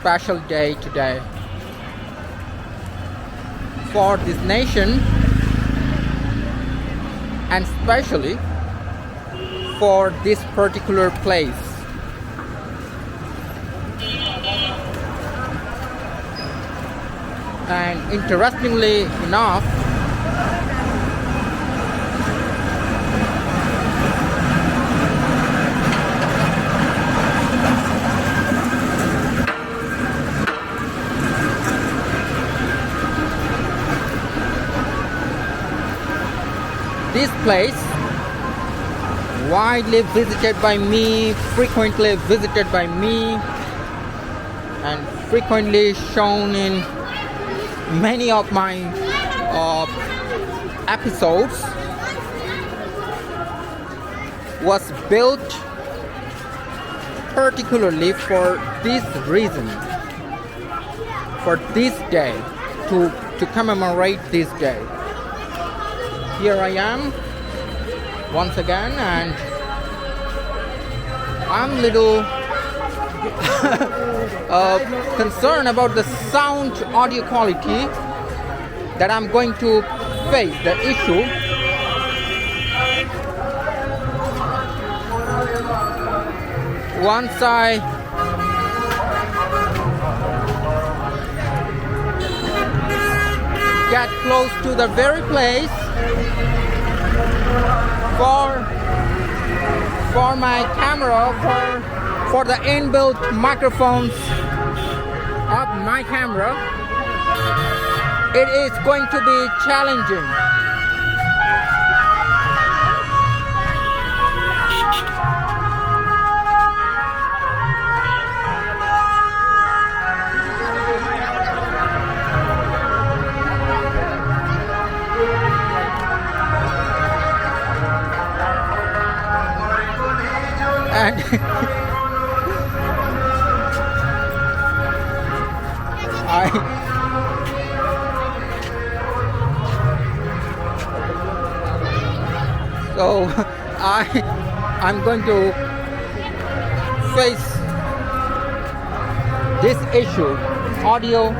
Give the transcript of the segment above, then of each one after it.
special day today for this nation and especially for this particular place. And interestingly enough, this place, widely visited by me, frequently visited by me, and frequently shown in many of my episodes, was built particularly for this reason, for this day, to commemorate this day. Here I am once again, and I'm little concerned about the sound audio quality that I'm going to face the issue. Once I get close to the very place for my camera, for the inbuilt microphones of my camera, it is going to be challenging. And I'm going to face this issue, audio.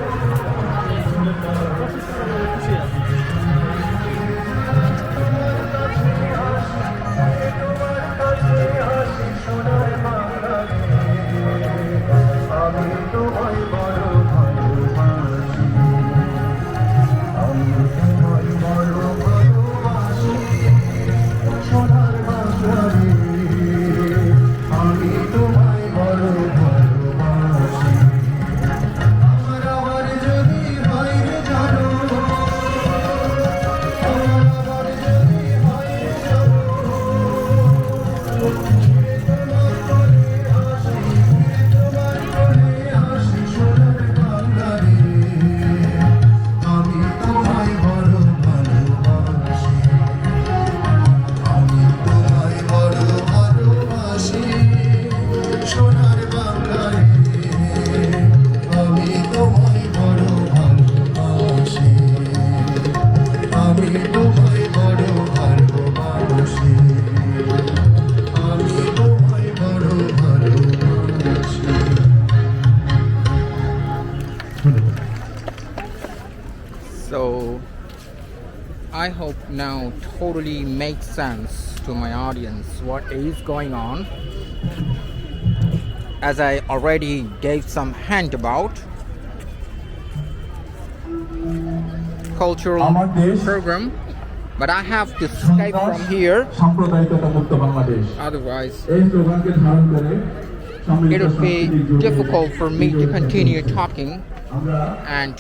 So I hope now totally makes sense to my audience what is going on, as I already gave some hint about cultural program, but I have to escape from here, otherwise it would be difficult for me to continue talking and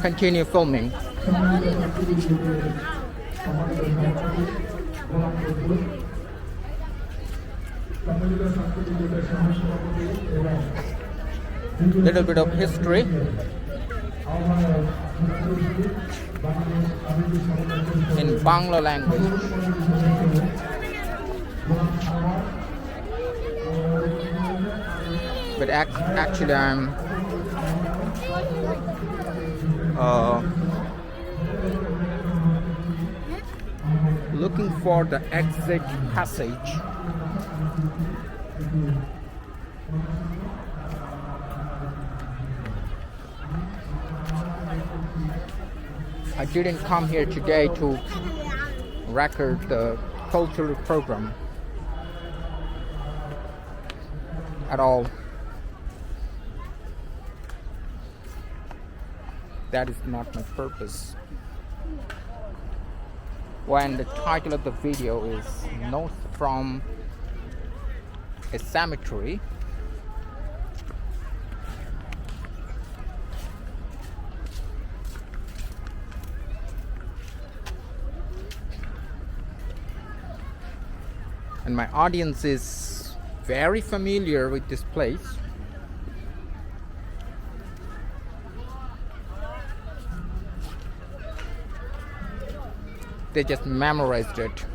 continue filming. Little bit of history. In Bangla language. But actually I'm looking for the exit passage. I didn't come here today to record the cultural program at all. That is not my purpose. When the title of the video is Notes from a Cemetery, and my audience is very familiar with this place, they just memorized it.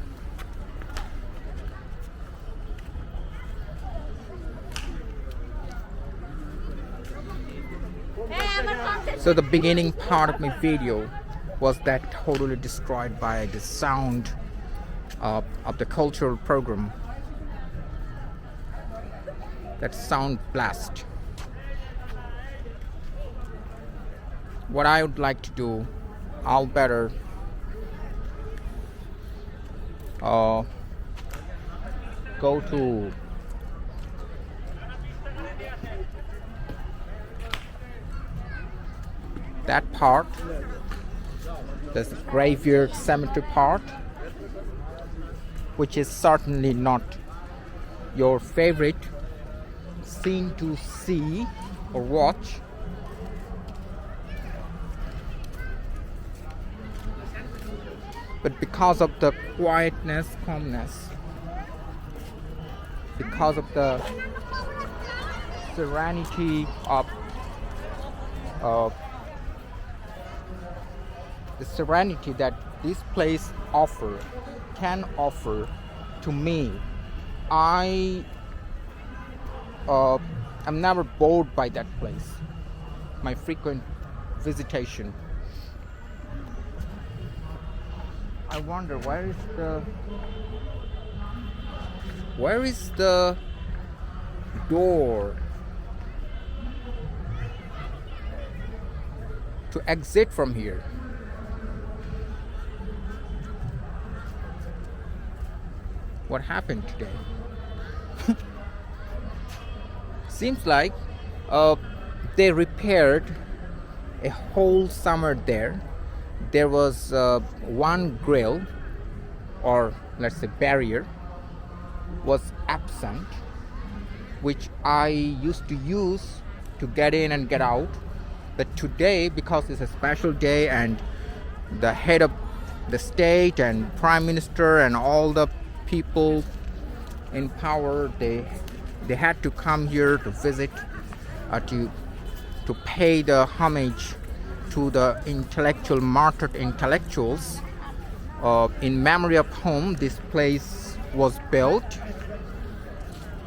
So the beginning part of my video was that totally destroyed by the sound of the cultural program. That sound blast. What I would like to do, I'll better go to that part, the graveyard cemetery part, which is certainly not your favorite scene to see or watch. But because of the quietness, calmness, because of the serenity of the serenity that this place can offer to me, I'm never bored by that place. My frequent visitation. I wonder where is the door to exit from here? What happened today? Seems like they repaired a whole summer there. There was one grill, or let's say barrier, was absent, which I used to use to get in and get out. But today, because it's a special day and the head of the state and prime minister and all the people in power, they had to come here to visit, to pay the homage to the martyred intellectuals. In memory of whom this place was built.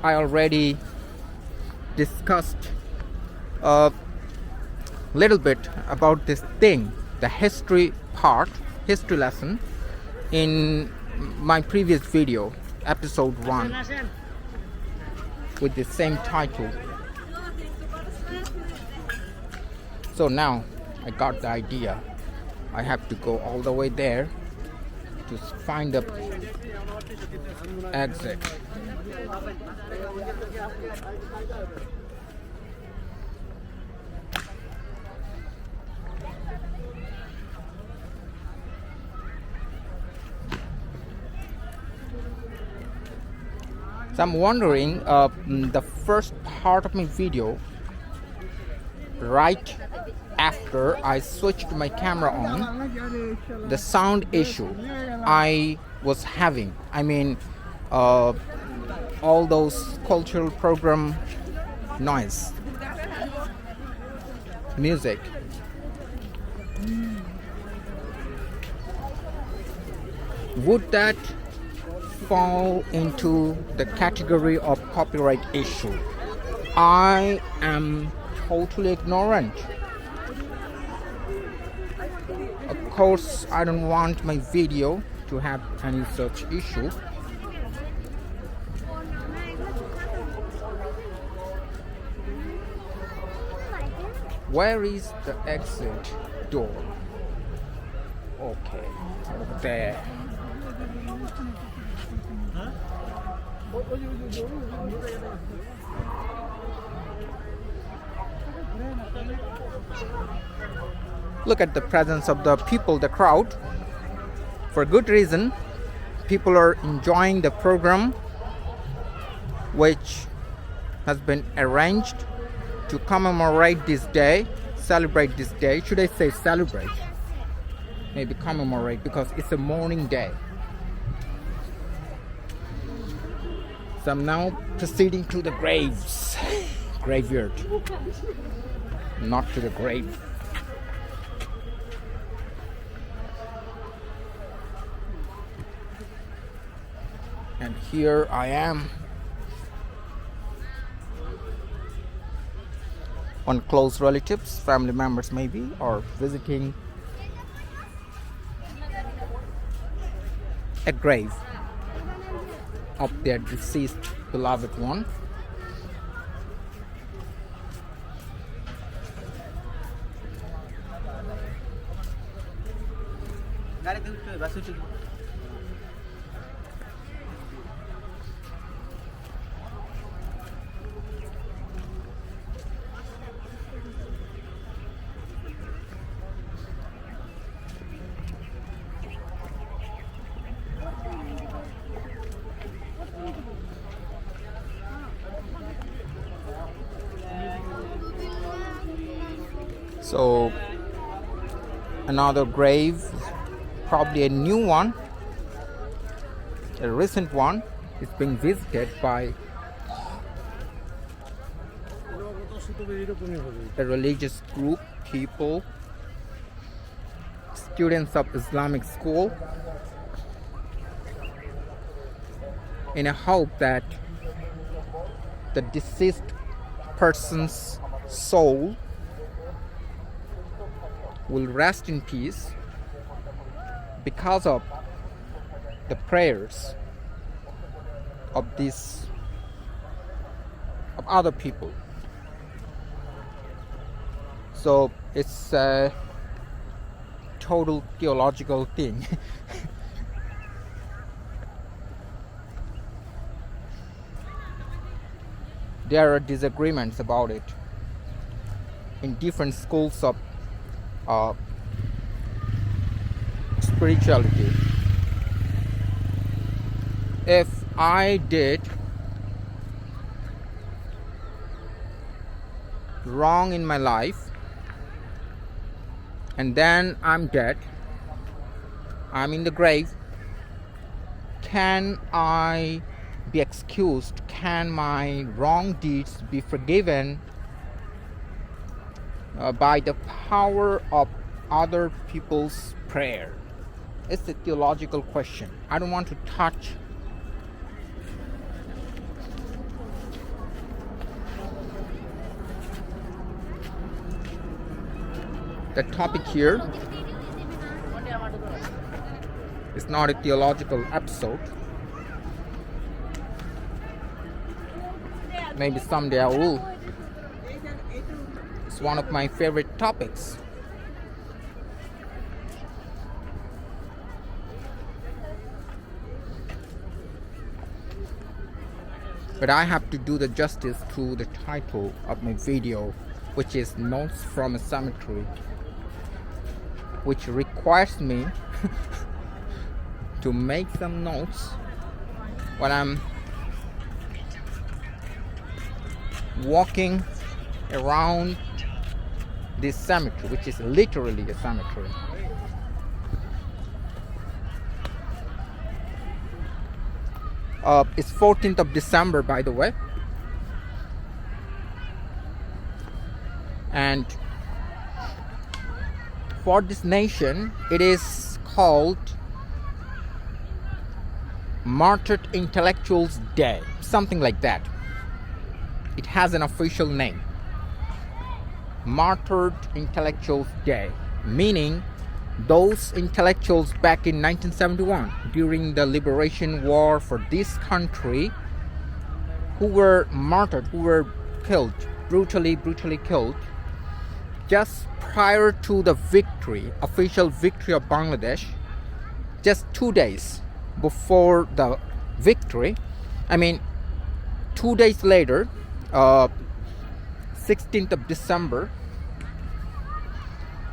I already discussed a little bit about this thing, the history lesson, in my previous video, episode 1, with the same title. So now I got the idea. I have to go all the way there to find the exit. So I'm wondering, the first part of my video, right after I switched my camera on, the sound issue I was having, I mean, all those cultural program noise, music. Would that fall into the category of copyright issue? I am totally ignorant. Of course, I don't want my video to have any such issue. Where is the exit door? Okay, over there. Look at the presence of the people, the crowd. For good reason, people are enjoying the program which has been arranged to commemorate this day, celebrate this day. Should I say celebrate? Maybe commemorate, because it's a mourning day. So I'm now proceeding to the graveyard, not to the grave. And here I am on close relatives, family members maybe, or visiting a grave of their deceased beloved one. So another grave, probably a new one, a recent one, is being visited by a religious group, people, students of Islamic school, in a hope that the deceased person's soul will rest in peace because of the prayers of other people. So it's a total theological thing. There are disagreements about it in different schools of spirituality. If I did wrong in my life and then I'm dead, I'm in the grave, can I be excused? Can my wrong deeds be forgiven by the power of other people's prayer? It's a theological question. I don't want to touch the topic here. It's not a theological episode. Maybe someday I will. It's one of my favorite topics. But I have to do the justice to the title of my video, which is Notes from a Cemetery, which requires me to make some notes when I'm walking around this cemetery, which is literally a cemetery. It's 14th of December, by the way, and for this nation it is called Martyred Intellectuals Day, something like that. It has an official name, Martyred Intellectuals Day, meaning those intellectuals back in 1971 during the liberation war for this country who were martyred, who were killed, brutally killed just prior to the victory, official victory of Bangladesh, just 2 days before the victory, I mean 2 days later, 16th of December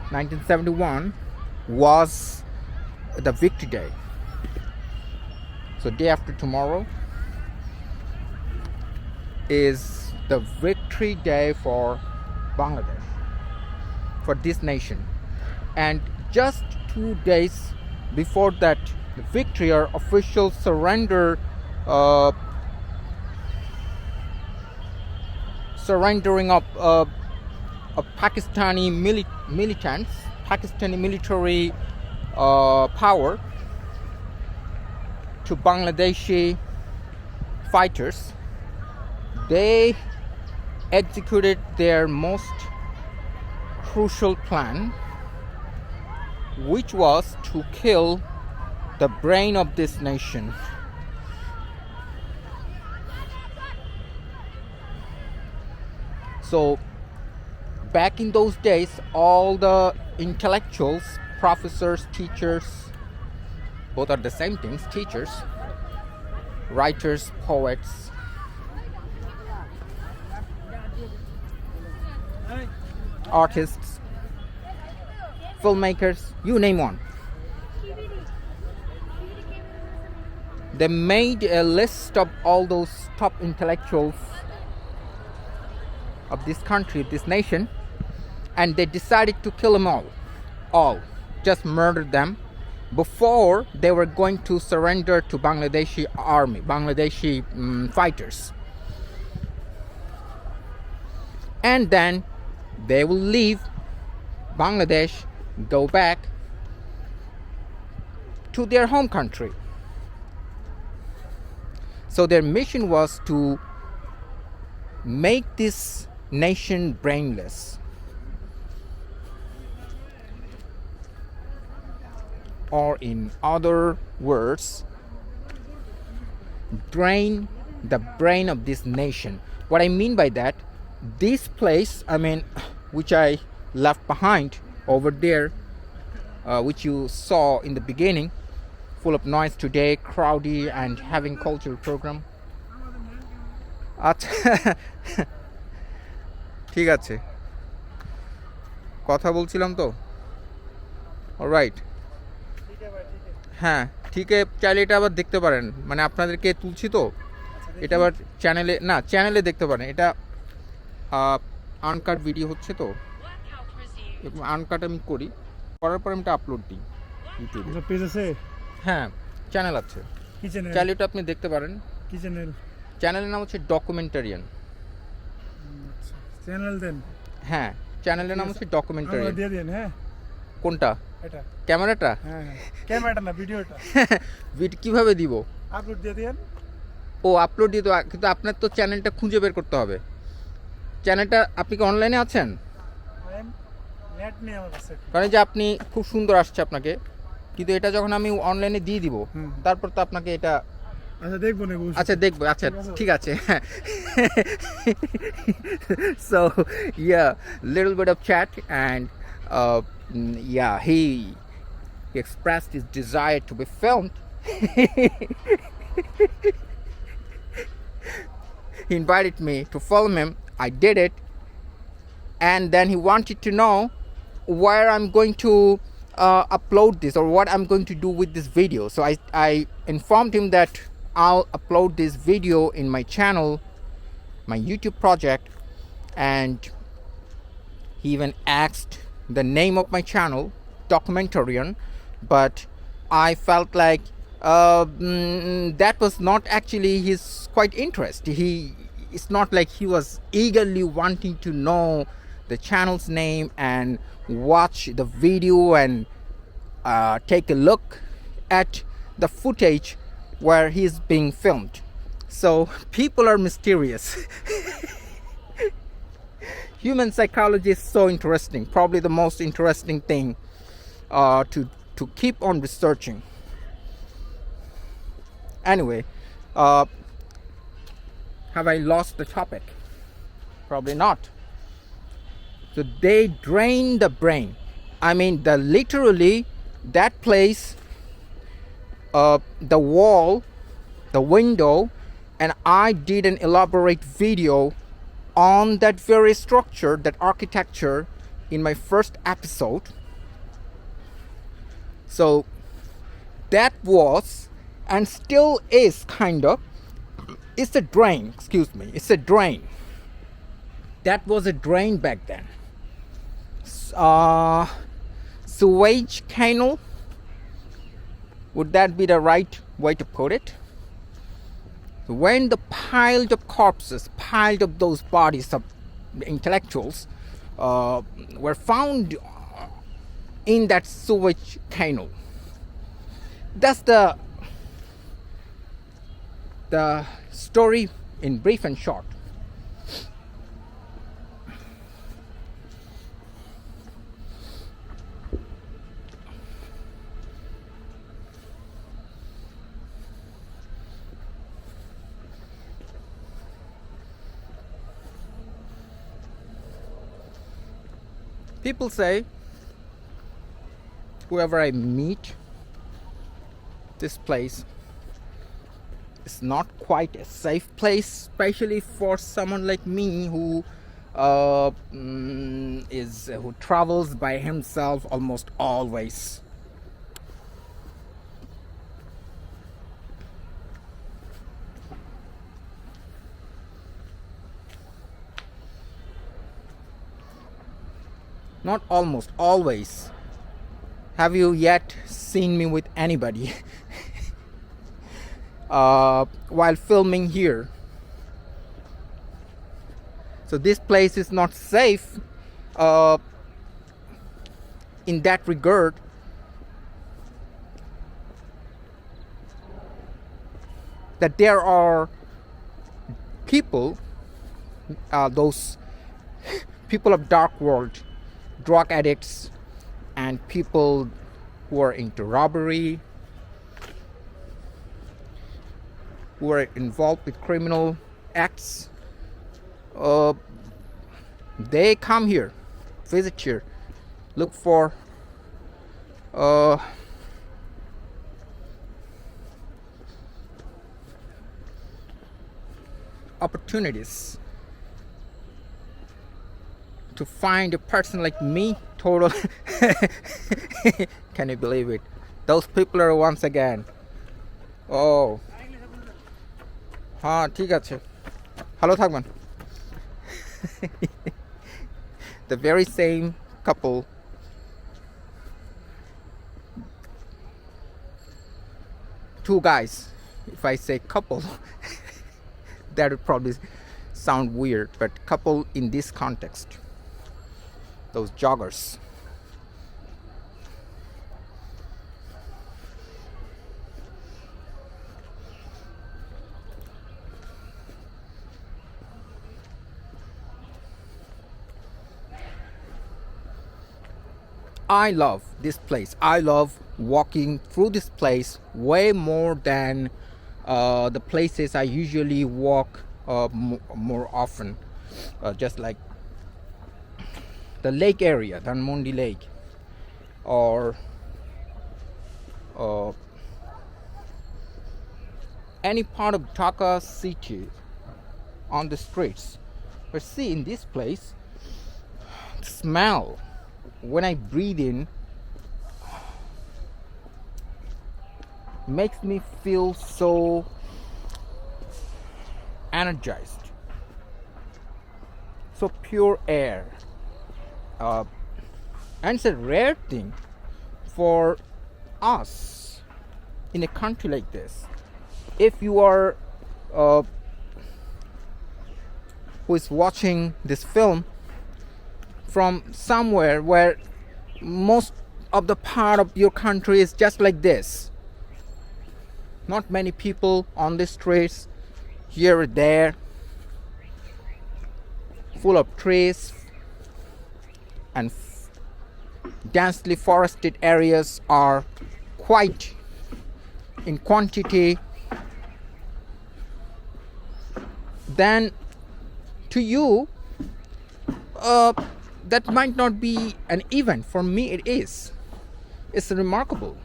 1971 was the victory day. So day after tomorrow is the victory day for Bangladesh, for this nation. And just 2 days before that victory or official surrender, surrendering of Pakistani militants, Pakistani military power to Bangladeshi fighters, they executed their most crucial plan, which was to kill the brain of this nation. So back in those days, all the intellectuals, professors, teachers, both are the same things, teachers, writers, poets, artists, filmmakers, you name one. They made a list of all those top intellectuals of this country, this nation, and they decided to kill them all, just murder them before they were going to surrender to Bangladeshi army, Bangladeshi fighters. And then they will leave Bangladesh, go back to their home country. So their mission was to make this nation brainless, or in other words, drain the brain of this nation. What I mean by that, this place, I mean, which I left behind over there, which you saw in the beginning, full of noise today, crowdy and having cultural program. আচ্ছা ঠিক আছে, কথা বলছিলাম তো, alright. হ্যাঁ ঠিক আছে, চাইলে এটা আবার দেখতে পারেন, মানে আপনাদেরকে তুলছি তো, এটা আবার চ্যানেলে, না চ্যানেলে দেখতে পারেন, এটা আনকাট ভিডিও হচ্ছে তো, আনকাট আমি করি, করার পর আমি এটা আপলোড দিই ইউটিউবে। পেজ আছে? হ্যাঁ চ্যানেল আছে, কি চ্যানেল? চাইলে এটা আপনি দেখতে পারেন। কি চ্যানেল? চ্যানেলের নাম হচ্ছে ডকুমেন্টারিয়ান। চ্যানেল দেন। হ্যাঁ চ্যানেলের নাম হচ্ছে ডকুমেন্টারিয়ান। দিয়ে দিন। হ্যাঁ কোনটা? এটা ক্যামেরাটা? হ্যাঁ ক্যামেরাটা না, ভিডিওটা। কিভাবে দিব? আপলোড দিয়ে দেন। ও আপলোড দিয়ে তো, কিন্তু আপনার তো চ্যানেলটা খুঁজে বের করতে হবে। চ্যানেলটা আপনি কি অনলাইনে আছেন? নেট নেই আমার কাছে। কারণ যে আপনি খুব সুন্দর আসছে আপনাকে, কিন্তু এটা যখন আমি অনলাইনে দিয়ে দিব, তারপর তো আপনাকে এটা, আচ্ছা দেখবো না। আচ্ছা দেখবো, আচ্ছা ঠিক আছে। So yeah, little bit of chat, and yeah, he expressed his desire to be filmed. He invited me to film him. I did it, and then he wanted to know where I'm going to upload this, or what I'm going to do with this video. So I informed him that I'll upload this video in my channel, my YouTube project, and he even asked the name of my channel, Documentarian, but I felt like that was not actually his quite interest. It's not like he was eagerly wanting to know the channel's name and watch the video and take a look at the footage where he's being filmed. So people are mysterious. Human psychology is so interesting, probably the most interesting thing to keep on researching. Anyway, have I lost the topic? Probably not. So they drain the brain. I mean, the literally that place, the wall, the window, and I did an elaborate video on that very structure, that architecture, in my first episode. So that was and still is kind of, it's a drain, excuse me, it's a drain. That was a drain back then. Sewage canal, would that be the right way to put it? When the piled up corpses, piled up those bodies of intellectuals were found in that sewage canal. That's the story in brief and short. People say, whoever I meet, this place is not quite a safe place, especially for someone like me who who travels by himself almost always. Not almost, always. Have you yet seen me with anybody while filming here? So this place is not safe in that regard. That there are people, those people of dark world, drug addicts, and people who are into robbery, who are involved with criminal acts, they come here, visit here, look for opportunities to find a person like me. Total can you believe it? Those people are once again. Oh, হ্যাঁ ঠিক আছে, ভালো থাকবেন. The very same couple. Two guys. If I say couple, that would probably sound weird, but couple in this context. Those joggers. I love this place. I love walking through this place way more than the places I usually walk more often. Just like the lake area, Dhanmondi Lake, or any part of Dhaka city on the streets. But see, in this place, the smell, when I breathe in, makes me feel so energized. So pure air. And it's a rare thing for us in a country like this. If you are who is watching this film from somewhere where most of the part of your country is just like this, not many people on the streets, here or there, full of trees and densely forested areas are quite in quantity, then to you that might not be an event. For me, it is. It's remarkable.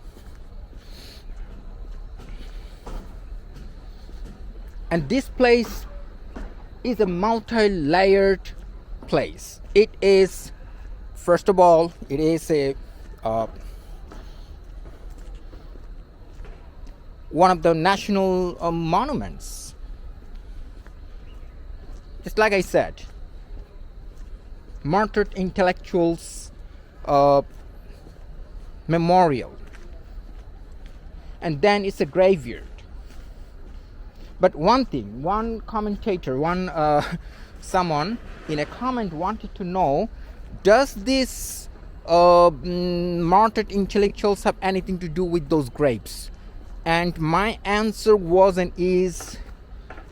And this place is a multi-layered place. It is, first of all, it is a one of the national monuments. Just like I said, martyred intellectuals memorial, and then it's a graveyard. But one thing, one commentator, someone in a comment wanted to know, does this martyred intellectuals have anything to do with those grapes? And my answer was and is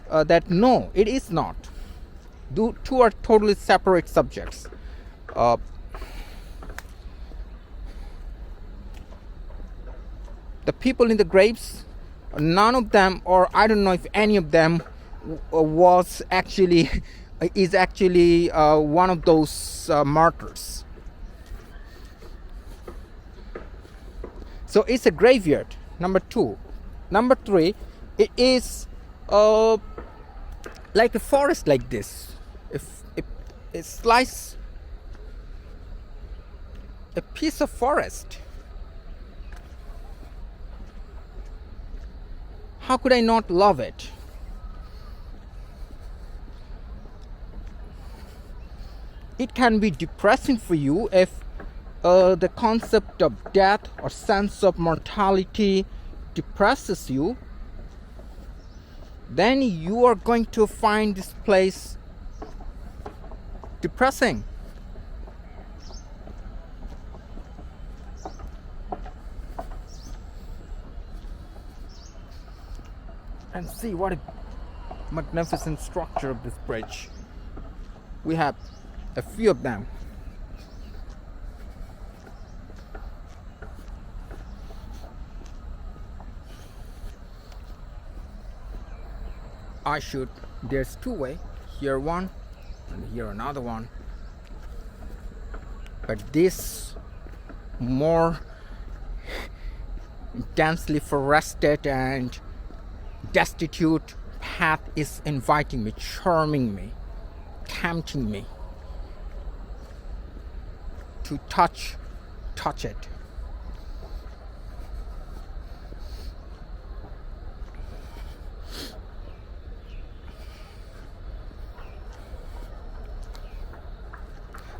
that no, it is not. The two are totally separate subjects. The people in the grapes, none of them, or I don't know if any of them was actually is actually one of those martyrs. So it's a graveyard. Number two. Number three, it is like a forest like this. If it slice a piece of forest. How could I not love it? It can be depressing for you if the concept of death or sense of mortality depresses you. Then you are going to find this place depressing. And see what a magnificent structure of this bridge. We have a few of them. There's two way, here one and here another one. But this more densely forested and destitute path is inviting me, charming me, tempting me to touch it.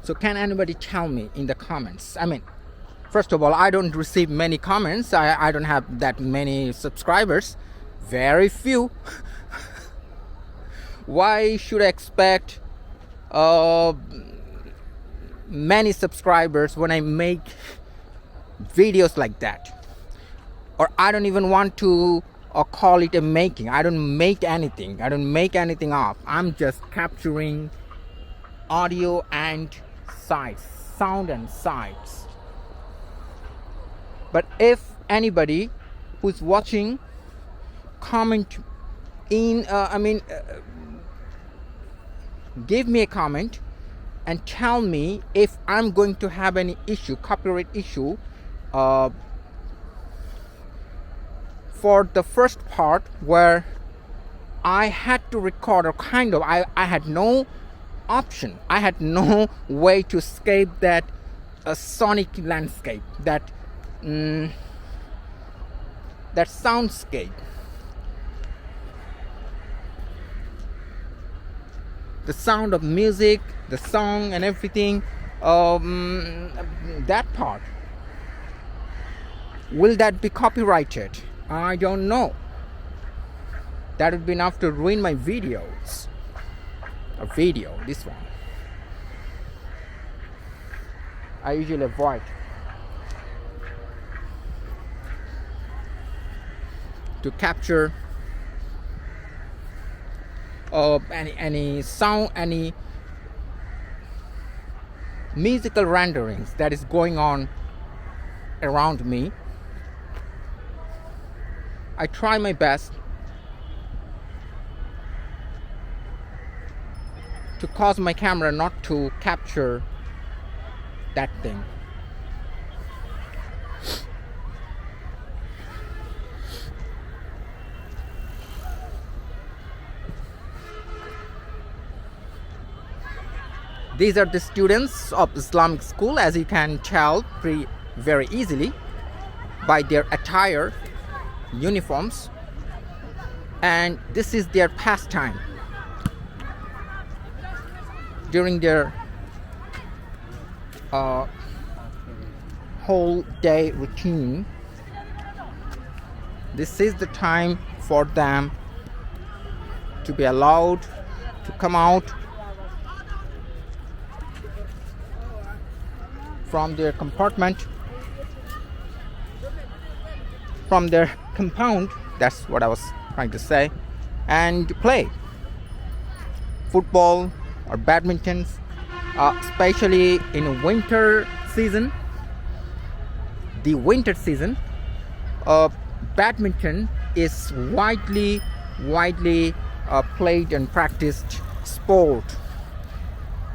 So can anybody tell me in the comments? I mean, first of all, I don't receive many comments. I don't have that many subscribers. Very few. Why should I expect many subscribers when I make videos like that? Or I don't even want to call it a making. I don't make anything. I don't make anything up. I'm just capturing audio and sights, sound and sights. But if anybody who's watching comment in give me a comment and tell me if I'm going to have any issue, copyright issue, for the first part where I had to record, or kind of I had no option, I had no way to escape that sonic landscape, that soundscape. The sound of music, the song and everything, that part. Will that be copyrighted? I don't know. That would be enough to ruin my videos. A video, this one. I usually avoid to capture any sound, any musical renderings that is going on around me. I try my best to cause my camera not to capture that thing. These are the students of Islamic school, as you can tell very easily by their attire, uniforms, and this is their pastime during their whole day routine. This is the time for them to be allowed to come out from their compartment, from their compound, that's what I was trying to say, and play football or badminton, especially in winter season. The winter season, badminton is widely played and practiced sport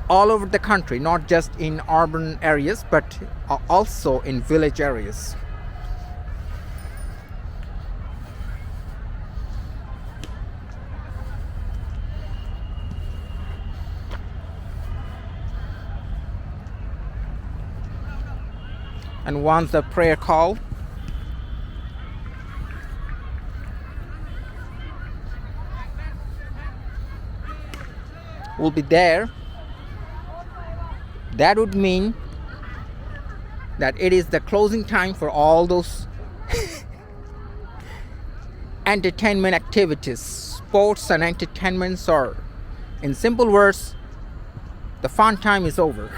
all over the country, not just in urban areas, but also in village areas. And once the prayer call will be there, that would mean that it is the closing time for all those entertainment activities, sports and entertainments, or in simple words, the fun time is over.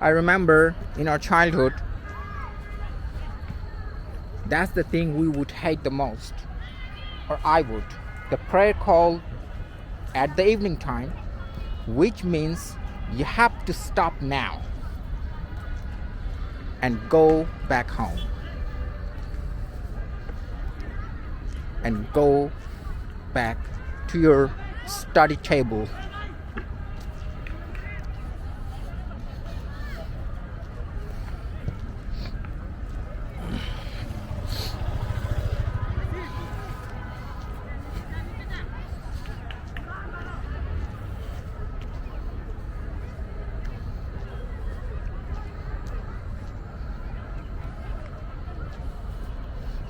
I remember in our childhood, that's the thing we would hate the most, or I would. The prayer call at the evening time, which means you have to stop now and go back home and go back to your study table.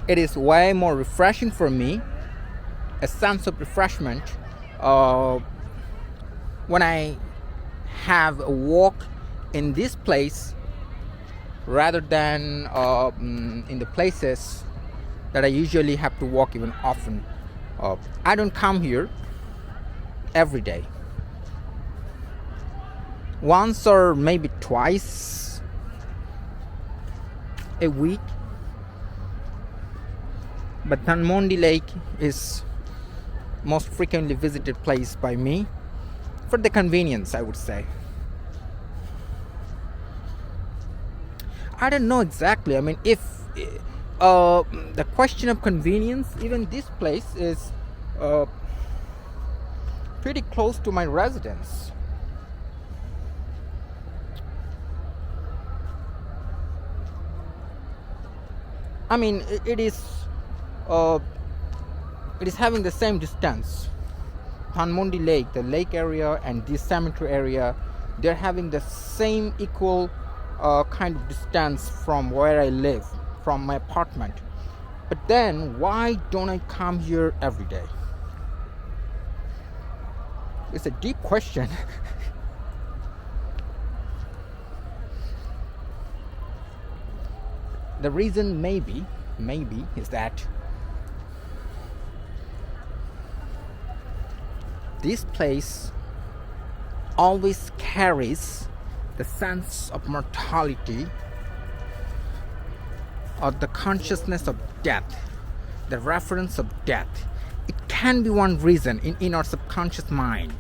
It is way more refreshing for me, a sense of refreshment, when I have a walk in this place rather than in the places that I usually have to walk even often. I don't come here every day. Once or maybe twice a week. But Dhanmondi Lake is most frequently visited place by me for the convenience, I would say. I don't know exactly. I mean, if the question of convenience, even this place is pretty close to my residence. I mean, it is having the same distance. Dhanmondi Lake, the lake area, and this cemetery area, they're having the same equal kind of distance from where I live, from my apartment. But then, why don't I come here every day? It's a deep question. The reason maybe is that this place always carries the sense of mortality, or the consciousness of death, the reference of death. It can be one reason in our subconscious mind.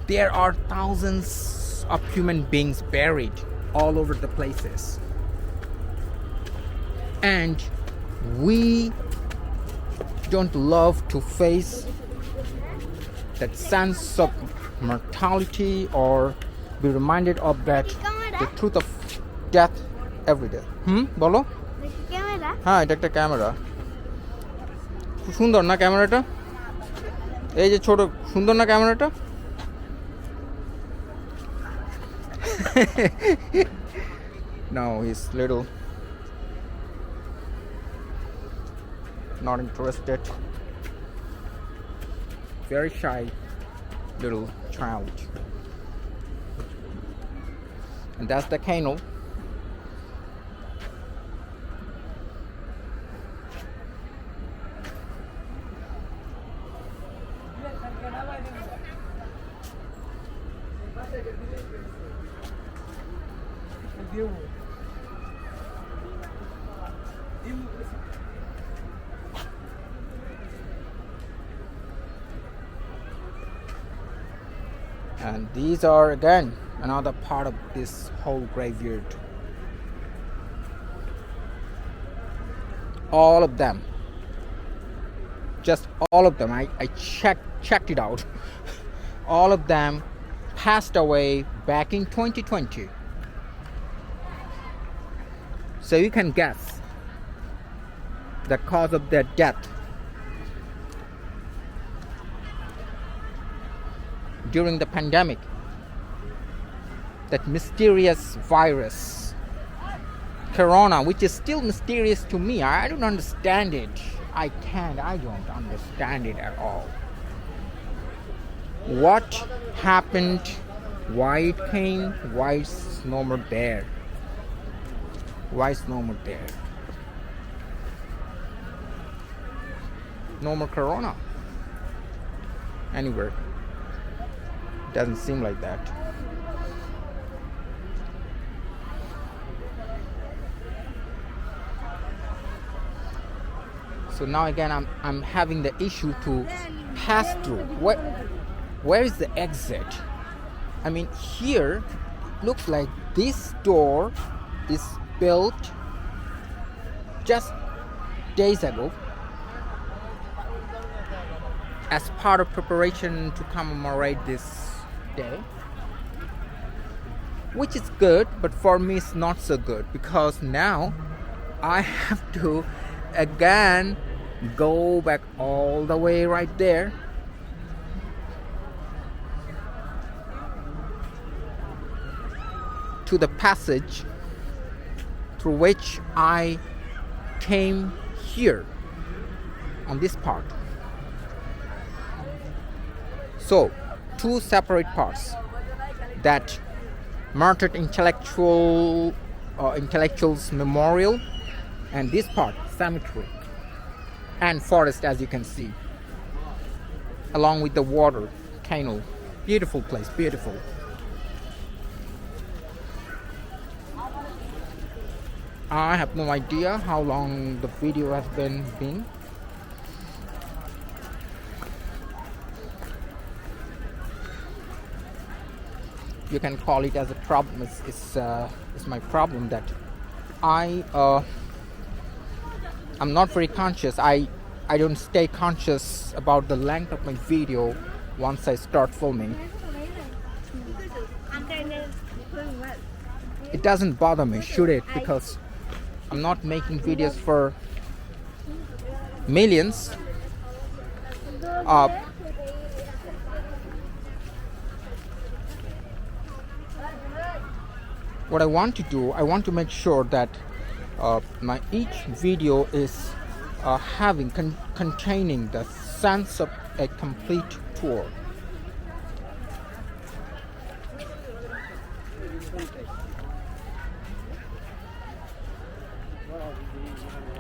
There are thousands of human beings buried all over the places, and we don't love to face that sense of mortality or be reminded of that the truth of death every day. বলো camera হ্যাঁ এটা একটা camera খুব সুন্দর না ক্যামেরাটা এই যে ছোট সুন্দর না ক্যামেরাটা No, he's little not interested. Very shy little child. And that's the cano. And these are again another part of this whole graveyard. All of them, just all of them, I checked it out. All of them passed away back in 2020. So you can guess the cause of their death. During the pandemic, that mysterious virus, Corona, which is still mysterious to me. I don't understand it. I don't understand it at all. What happened? Why it came? Why it's no more there? Why it's no more there? No more Corona anywhere. Doesn't seem like that. So now again I'm having the issue to pass through. Where is the exit? I mean, here looks like this door is built just days ago as part of preparation to commemorate this day, which is good, but for me it's not so good because now I have to again go back all the way right there to the passage through which I came here on this part. So two separate parts, that martyred intellectuals memorial, and this part cemetery and forest, as you can see, along with the water canal. Beautiful place, beautiful. I have no idea how long the video has been. You can call it as a problem. It's my problem that I'm not very conscious. I don't stay conscious about the length of my video once I start filming. It doesn't bother me, should it? Because I'm not making videos for millions. What I want to do, I want to make sure that my each video is containing the sense of a complete tour.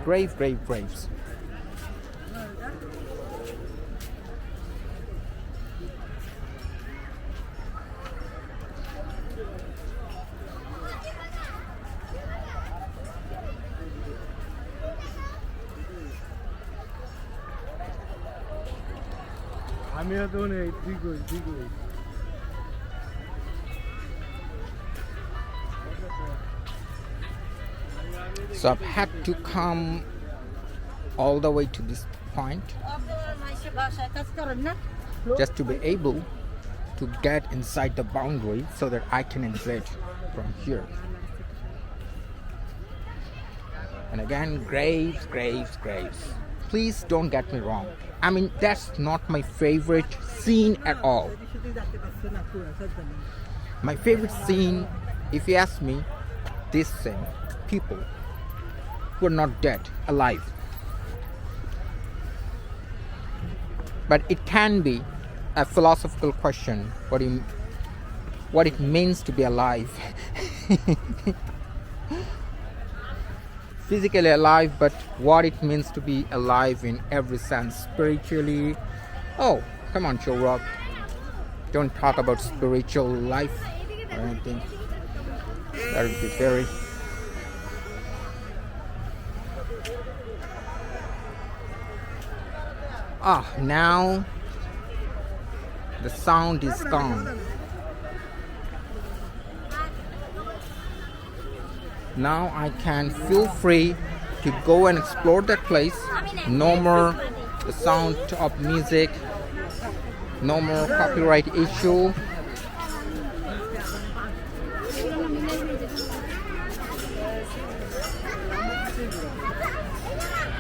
Graves. So I've had to come all the way to this point. just to be able to get inside the boundary so that I can exit from here. And again, graves, graves, graves. Please don't get me wrong. I mean, that's not my favorite scene at all. My favorite scene, if you ask me, this scene. People who are not dead, alive. But it can be a philosophical question, what it means to be alive. Physically alive, but what it means to be alive in every sense, spiritually. Oh, come on, Joe Rock. Don't talk about spiritual life or anything. That would be very... now the sound is gone. Now I can feel free to go and explore that place. No more the sound of music, no more copyright issue.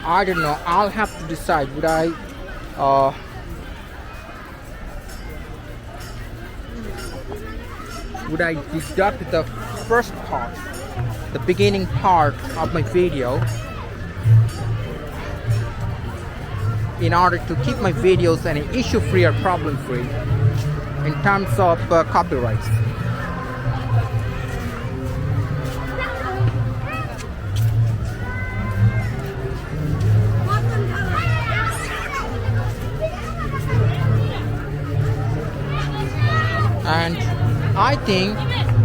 I don't know, I'll have to decide. Would I deduct the first part, the beginning part of my video, in order to keep my videos any issue free or problem free in terms of copyrights? And I think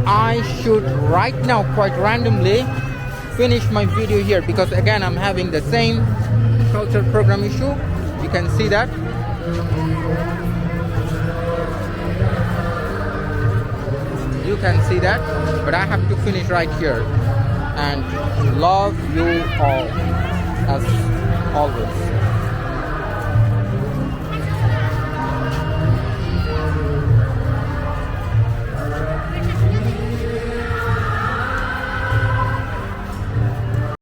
I should right now, quite randomly, finish my video here, because again I'm having the same culture program issue. You can see that. You can see that, but I have to finish right here. And love you all as always.